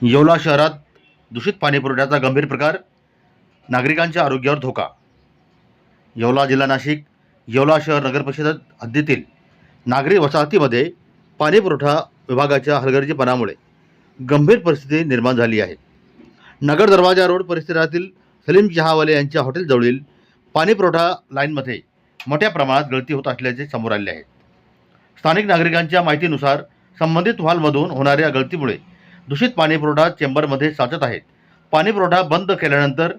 येवला शहरात दूषित पाणी पुरवठ्याचा गंभीर प्रकार, नागरिकांच्या आरोग्यावर धोका। येवला जिल्हा नाशिक येवला शहर नगर परिषद हद्दीतील नागरी वसाहतीमध्ये पाणी पुरवठा विभागाच्या हलगर्जीपणामुळे गंभीर परिस्थिती निर्माण झाली आहे। नगर दरवाजा रोड परिसरातील सलीम चहावाले यांच्या हॉटेलजवळील पाणी पुरवठा लाईनमध्ये मोठ्या प्रमाणात गळती होत असल्याचे समोर आले आहे। स्थानिक नागरिकांच्या माहितीनुसार संबंधित व्हॉल्वमधून होणाऱ्या गळतीमुळे दूषित पाणी पुरवठा चेंबरमध्ये साचत आहेत। पाणी पुरवठा बंद केल्यानंतर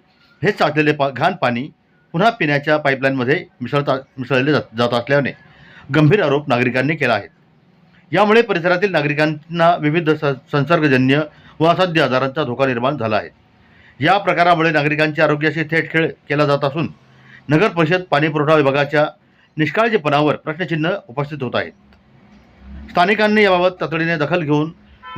हे साचलेले घाण पाणी पुन्हा पिण्याच्या पाईपलाईनमध्ये मिसळले जात असल्याने गंभीर आरोप नागरिकांनी केला आहे। यामुळे परिसरातील नागरिकांना विविध संसर्गजन्य व असाध्य आजारांचा धोका निर्माण झाला आहे। या प्रकारामुळे नागरिकांच्या आरोग्याशी थेट खेळ केला जात असून नगर परिषद पाणी पुरवठा विभागाच्या निष्काळजीपणावर प्रश्नचिन्ह उपस्थित होत आहेत। स्थानिकांनी याबाबत तातडीने दखल घेऊन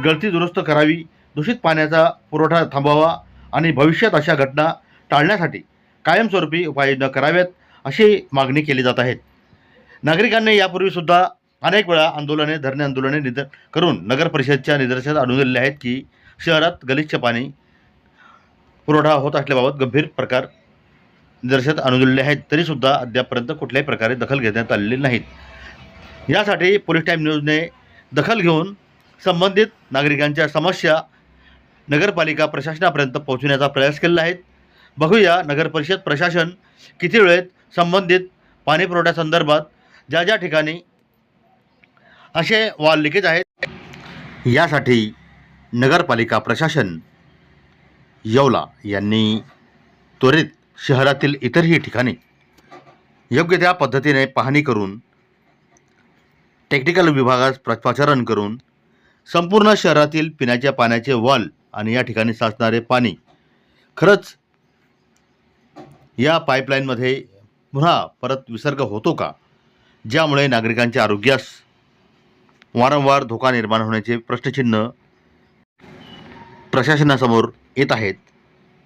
गळती दुरुस्त करावी, दूषित पाण्याचा पुरवठा थांबवावा आणि भविष्यात अशा घटना टाळण्यासाठी कायमस्वरूपी उपाययोजना कराव्यात अशी मागणी केली जात आहे। नागरिकांनी यापूर्वी सुद्धा अनेक वेळा धरणे आंदोलने करून नगर परिषदेच्या निदर्शनास आणून दिलेले आहेत की शहरात गलिच्छ पाणी पुरवठा होत असल्याबाबत गंभीर प्रकार निदर्शनास आणून दिलेले आहेत, तरीसुद्धा अद्यापपर्यंत कुठल्याही प्रकारे दखल घेण्यात आलेली नाहीत। यासाठी पोलीस टाईम न्यूजने दखल घेऊन संबंधित नागरिकांच्या समस्या नगरपालिका प्रशासनापर्यंत पोहोचवण्याचा प्रयास केला आहे। बघूया नगर परिषद प्रशासन किती वेळेत संबंधित पाणी पुरवठ्यासंदर्भात ज्या ठिकाणी असे वॉल लिकेज आहेत यासाठी नगरपालिका प्रशासन येवला यांनी त्वरित शहरातील इतरही ठिकाणी योग्य त्या पद्धतीने पाहणी करून टेक्निकल विभागास पाचारण करून संपूर्ण शहरातील पिण्याच्या पाण्याचे वॉल आणि या ठिकाणी साचणारे पाणी खरंच या पाईपलाईनमध्ये पुन्हा परत विसर्ग होतो का, ज्यामुळे नागरिकांच्या आरोग्यास वारंवार धोका निर्माण होण्याचे प्रश्नचिन्ह प्रशासनासमोर येत आहेत,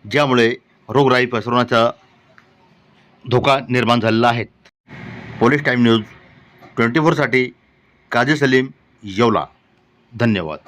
ज्यामुळे रोगराई पसरवण्याचा धोका निर्माण झालेला आहे। पोलीस टाईम न्यूज 24 साठी काजी सलीम येवला। धन्यवाद।